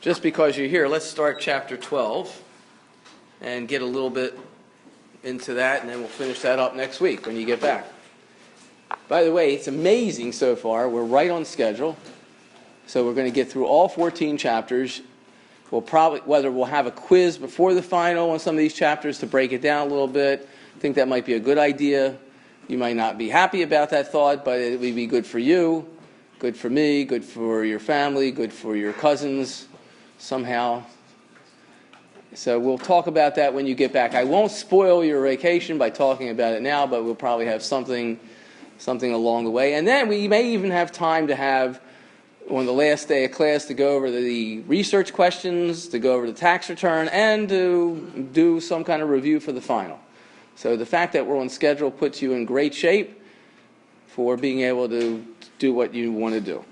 Just because you're here, let's start chapter 12 and get a little bit into that, and then we'll finish that up next week when you get back. By the way, it's amazing so far. We're right on schedule. So we're going to get through all 14 chapters. We'll probably, whether we'll have a quiz before the final on some of these chapters to break it down a little bit. I think that might be a good idea. You might not be happy about that thought, but it would be good for you, good for me, good for your family, good for your cousins somehow. So we'll talk about that when you get back. I won't spoil your vacation by talking about it now, but we'll probably have something along the way. And then we may even have time to have, on the last day of class, to go over the research questions, to go over the tax return, and to do some kind of review for the final. So the fact that we're on schedule puts you in great shape for being able to do what you want to do.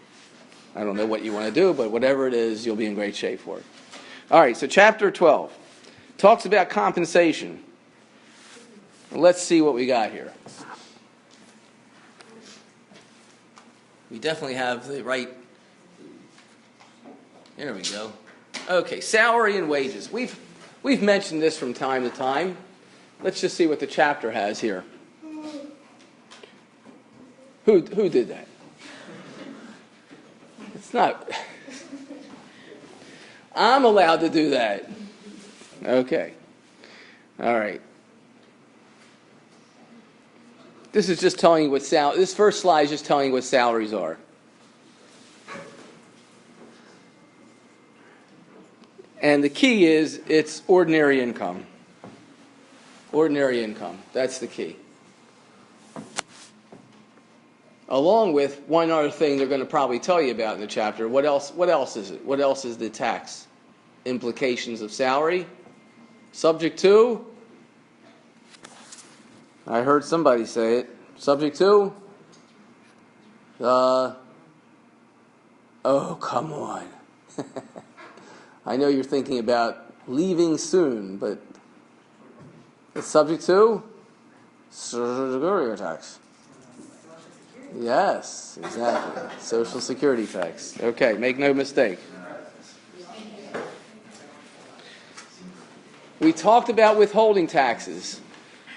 I don't know what you want to do, but whatever it is, you'll be in great shape for it. All right, so chapter 12 talks about compensation. Let's see what we got here. We definitely have the right... There we go. Okay, salary and wages. We've mentioned this from time to time. Let's just see what the chapter has here. Who did that? It's not... I'm allowed to do that. Okay. All right. This is just telling you what this first slide is just telling you what salaries are. And the key is it's ordinary income. Ordinary income. That's the key. Along with one other thing they're going to probably tell you about in the chapter. What else is it? What else is the tax implications of salary? Subject to? I heard somebody say it. Subject to? Oh, come on. I know you're thinking about leaving soon, but it's subject to Social Security tax. Yes, exactly. Social Security tax. Okay, make no mistake. We talked about withholding taxes.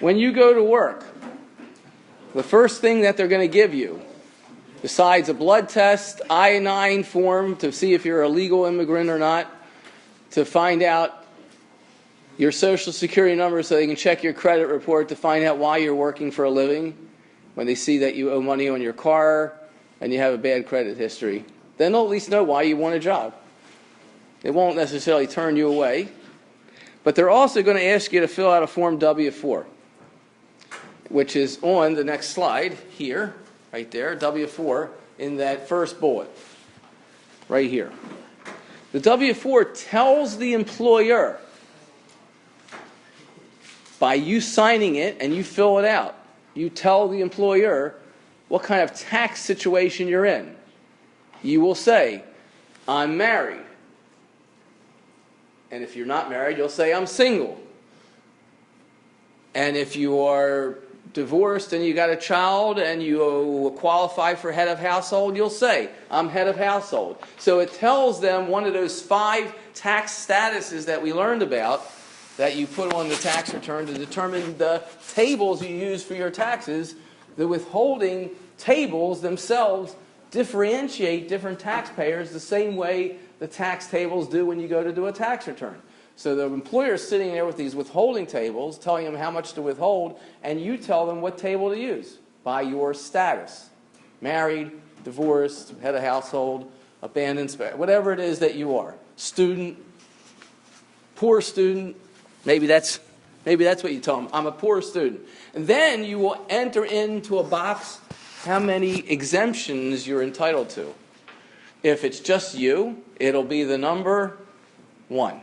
When you go to work, the first thing that they're going to give you, besides a blood test, I-9 form to see if you're a legal immigrant or not, to find out your Social Security number so they can check your credit report to find out why you're working for a living, when they see that you owe money on your car and you have a bad credit history, then they'll at least know why you want a job. They won't necessarily turn you away. But they're also going to ask you to fill out a Form W-4, which is on the next slide here, right there, W-4, in that first bullet, right here. The W-4 tells the employer, by you signing it and you fill it out, you tell the employer what kind of tax situation you're in. You will say, I'm married. And if you're not married, you'll say, I'm single. And if you are divorced and you got a child and you qualify for head of household, you'll say, I'm head of household. So it tells them one of those 5 tax statuses that we learned about that you put on the tax return to determine the tables you use for your taxes. The withholding tables themselves differentiate different taxpayers the same way the tax tables do when you go to do a tax return. So the employer is sitting there with these withholding tables, telling them how much to withhold, and you tell them what table to use by your status. Married, divorced, head of household, abandoned spouse, whatever it is that you are. Student, poor student, maybe that's what you tell them. I'm a poor student. And then you will enter into a box how many exemptions you're entitled to. If it's just you, it'll be the number 1.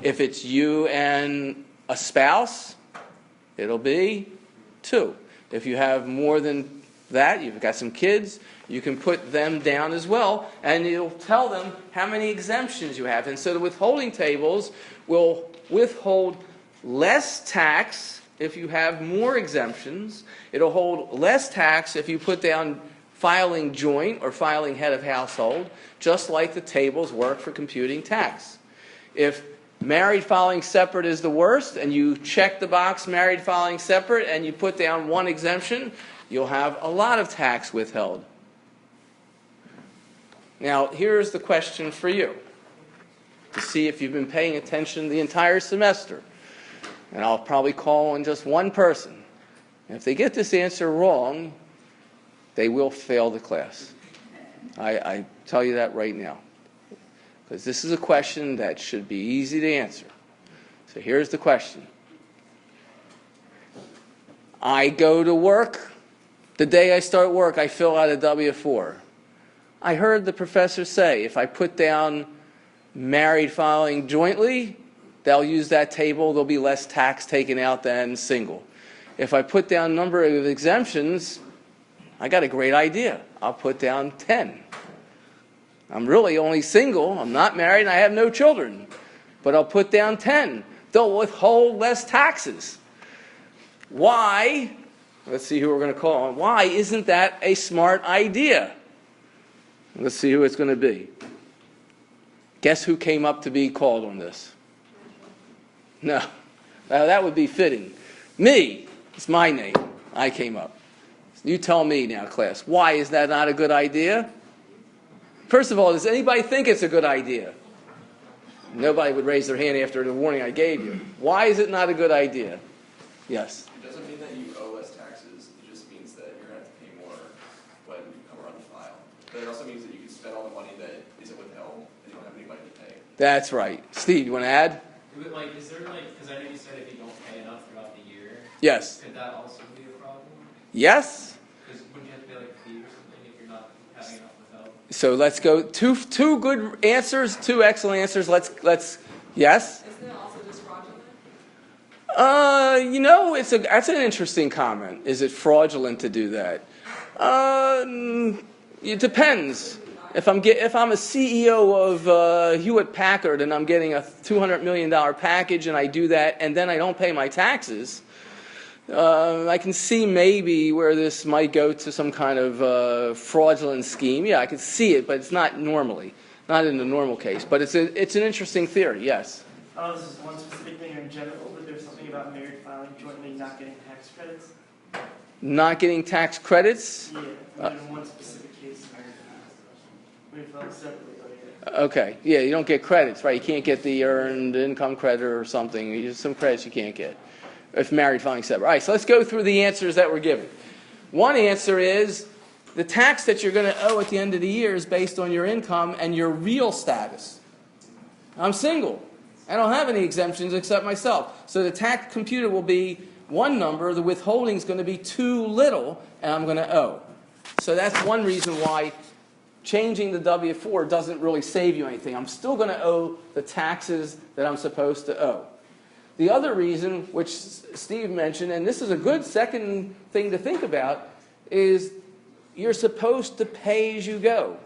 If it's you and a spouse, it'll be 2. If you have more than that, you've got some kids, you can put them down as well, and you'll tell them how many exemptions you have. And so the withholding tables will withhold less tax if you have more exemptions. It'll hold less tax if you put down filing joint or filing head of household, just like the tables work for computing tax. If married filing separate is the worst, and you check the box married filing separate, and you put down one exemption, you'll have a lot of tax withheld. Now, here's the question for you, to see if you've been paying attention the entire semester. And I'll probably call on just one person. And if they get this answer wrong, they will fail the class. I tell you that right now. Because this is a question that should be easy to answer. So here's the question. I go to work. The day I start work, I fill out a W-4. I heard the professor say if I put down married filing jointly, they'll use that table. There'll be less tax taken out than single. If I put down number of exemptions, I got a great idea. I'll put down 10. I'm really only single. I'm not married, and I have no children. But I'll put down 10. They'll withhold less taxes. Why? Let's see who we're going to call on. Why isn't that a smart idea? Let's see who it's going to be. Guess who came up to be called on this? No. That would be fitting. Me. It's my name. I came up. You tell me now, class. Why is that not a good idea? First of all, does anybody think it's a good idea? Nobody would raise their hand after the warning I gave you. Why is it not a good idea? Yes? It doesn't mean that you owe less taxes. It just means that you're going to have to pay more when you come around the file. But it also means that you can spend all the money that isn't withheld and you don't have any money to pay. That's right. Steve, you want to add? Is there because I know you said if you don't pay enough throughout the year, Yes. could that also be a problem? Yes. Because wouldn't you have to pay like a fee or something if you're not having enough withheld? So let's go. Two good answers, two excellent answers. Let's yes? Isn't it also just fraudulent? That's an interesting comment. Is it fraudulent to do that? It depends. If I'm a CEO of Hewlett Packard and I'm getting a $200 million package and I do that and then I don't pay my taxes, I can see maybe where this might go to some kind of fraudulent scheme. Yeah, I can see it, but it's not in the normal case. But it's an interesting theory, yes. This is one specific thing in general, but there's something about married filing jointly not getting tax credits. Not getting tax credits? Yeah, there's one specific case married filing. We filed separately. Okay, yeah, you don't get credits, right? You can't get the earned income credit or something. There's some credits you can't get if married filing separate. All right, so let's go through the answers that were given. One answer is the tax that you're going to owe at the end of the year is based on your income and your real status. I'm single. I don't have any exemptions except myself. So the tax computed will be one number, the withholding is going to be too little, and I'm going to owe. So that's one reason why changing the W-4 doesn't really save you anything. I'm still going to owe the taxes that I'm supposed to owe. The other reason, which Steve mentioned, and this is a good second thing to think about, is you're supposed to pay as you go.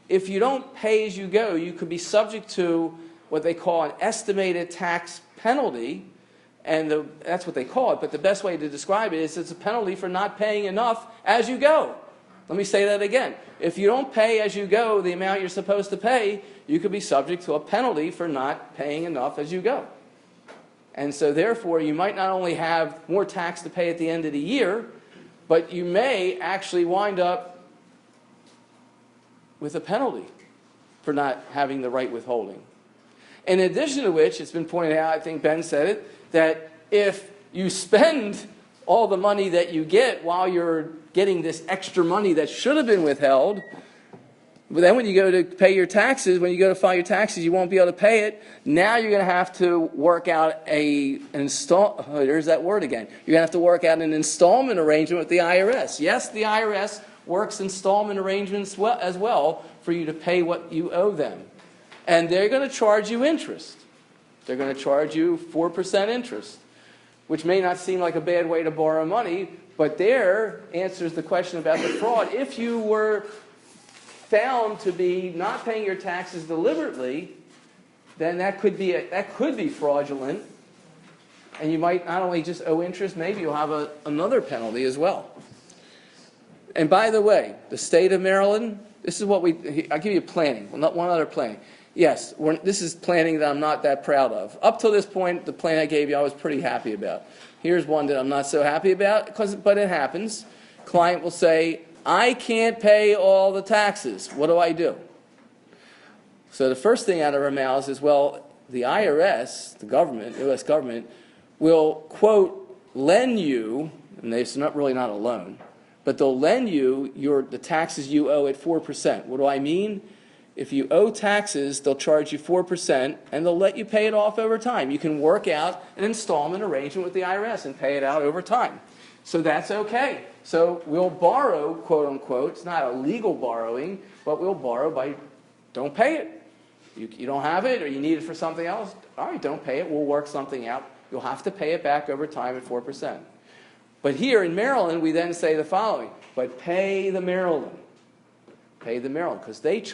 If you don't pay as you go, you could be subject to what they call an estimated tax penalty, and that's what they call it, but the best way to describe it is it's a penalty for not paying enough as you go. Let me say that again. If you don't pay as you go the amount you're supposed to pay, you could be subject to a penalty for not paying enough as you go. And so therefore, you might not only have more tax to pay at the end of the year, but you may actually wind up with a penalty for not having the right withholding. In addition to which, it's been pointed out, I think Ben said it, that if you spend all the money that you get while you're getting this extra money that should have been withheld, but then when you go to pay your taxes, when you go to file your taxes, you won't be able to pay it. Now you're going to have to work out there's that word again. You're going to have to work out an installment arrangement with the IRS. Yes, the IRS works installment arrangements as well for you to pay what you owe them. And they're going to charge you interest. They're going to charge you 4% interest, which may not seem like a bad way to borrow money, but there answers the question about the fraud. If you were found to be not paying your taxes deliberately, then that could be fraudulent, and you might not only just owe interest, maybe you'll have another penalty as well. And by the way, the state of Maryland, this is what I'll give you planning, well, not one other planning. Yes, this is planning that I'm not that proud of. Up till this point, the plan I gave you, I was pretty happy about. Here's one that I'm not so happy about, but it happens. Client will say, I can't pay all the taxes. What do I do? So the first thing out of our mouths is, well, the IRS, the government, U.S. government, will, quote, lend you, and it's not really not a loan, but they'll lend you the taxes you owe at 4%. What do I mean? If you owe taxes, they'll charge you 4%, and they'll let you pay it off over time. You can work out an installment arrangement with the IRS and pay it out over time. So that's okay. So we'll borrow, quote unquote. It's not a legal borrowing, but we'll borrow by don't pay it. You don't have it, or you need it for something else. All right, don't pay it. We'll work something out. You'll have to pay it back over time at 4%. But here in Maryland, we then say the following, but pay the Maryland. Pay the Maryland, because they're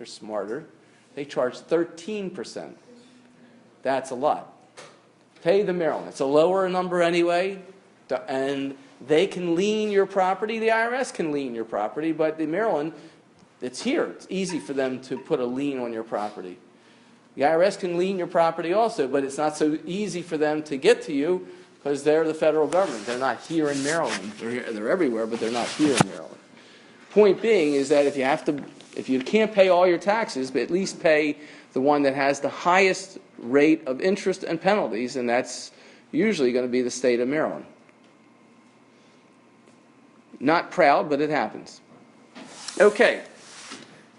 smarter, they charge 13%. That's a lot. Pay the Maryland. It's a lower number anyway, and they can lien your property. The IRS can lien your property, but the Maryland, it's here. It's easy for them to put a lien on your property. The IRS can lien your property also, but it's not so easy for them to get to you because they're the federal government. They're not here in Maryland. They're everywhere, but they're not here in Maryland. Point being is that if you can't pay all your taxes, but at least pay the one that has the highest rate of interest and penalties, and that's usually going to be the state of Maryland. Not proud, but it happens. Okay.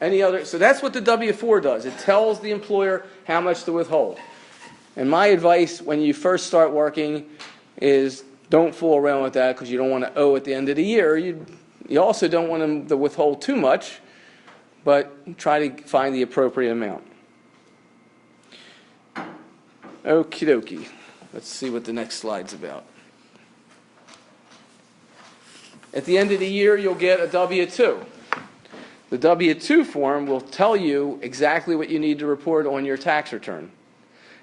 So that's what the W-4 does. It tells the employer how much to withhold. And my advice when you first start working is don't fool around with that because you don't want to owe at the end of the year. You also don't want them to withhold too much, but try to find the appropriate amount. Okie dokie. Let's see what the next slide's about. At the end of the year, you'll get a W-2. The W-2 form will tell you exactly what you need to report on your tax return.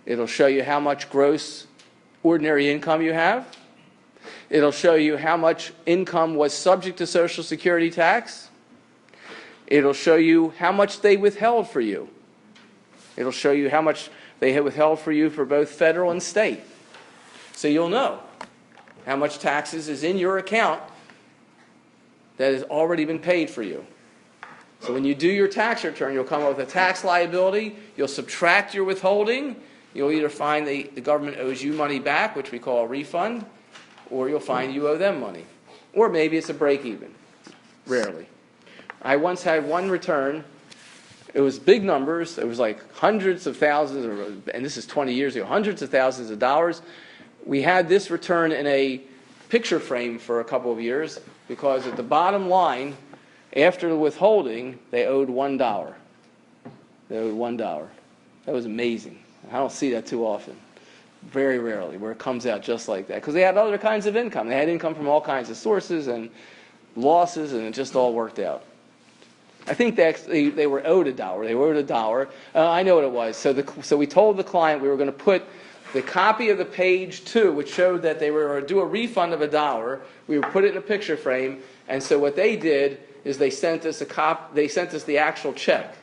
It'll show you how much gross ordinary income you have. It'll show you how much income was subject to Social Security tax. It'll show you how much they withheld for you. It'll show you how much they had withheld for you for both federal and state. So you'll know how much taxes is in your account that has already been paid for you. So when you do your tax return, you'll come up with a tax liability. You'll subtract your withholding. You'll either find the government owes you money back, which we call a refund, or you'll find you owe them money. Or maybe it's a break-even. Rarely. I once had one return. It was big numbers. It was like hundreds of thousands, and this is 20 years ago, hundreds of thousands of dollars. We had this return in a picture frame for a couple of years because at the bottom line, after the withholding, they owed $1. They owed $1. That was amazing. I don't see that too often. Very rarely, where it comes out just like that. Because they had other kinds of income. They had income from all kinds of sources and losses, and it just all worked out. I think they were owed $1. They were owed $1. I know what it was. So we told the client we were going to put the copy of the page 2, which showed that they were going to do a refund of $1. We would put it in a picture frame. And so what they did is they sent us the actual check.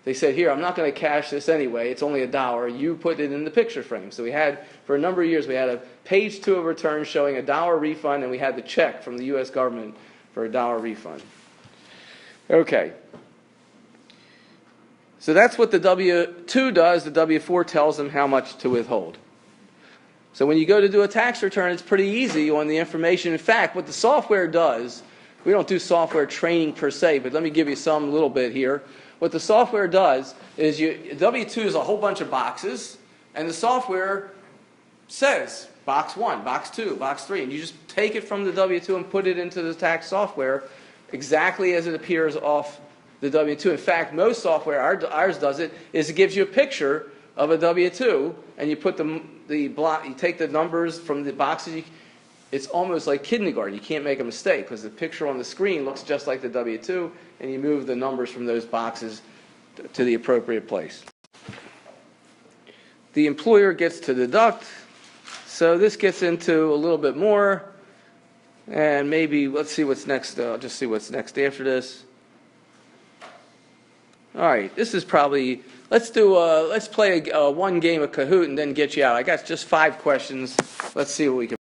They said, here, I'm not going to cash this anyway. It's only $1. You put it in the picture frame. So we had, for a number of years, we had a page 2 of return showing $1 refund, and we had the check from the U.S. government for $1 refund. Okay. So that's what the W-2 does. The W-4 tells them how much to withhold. So when you go to do a tax return, it's pretty easy on the information. In fact, what the software does, we don't do software training per se, but let me give you some little bit here. What the software does is W-2 is a whole bunch of boxes, and the software says box 1, box 2, box 3, and you just take it from the W-2 and put it into the tax software exactly as it appears off the W-2. In fact, most software, ours does it, is it gives you a picture of a W-2, and you put you take the numbers from the boxes. It's almost like kindergarten. You can't make a mistake because the picture on the screen looks just like the W-2, and you move the numbers from those boxes to the appropriate place. The employer gets to deduct, so this gets into a little bit more. And maybe, let's see what's next, just see what's next after this. All right, this is probably, let's play one game of Kahoot and then get you out. I got just 5 questions. Let's see what we can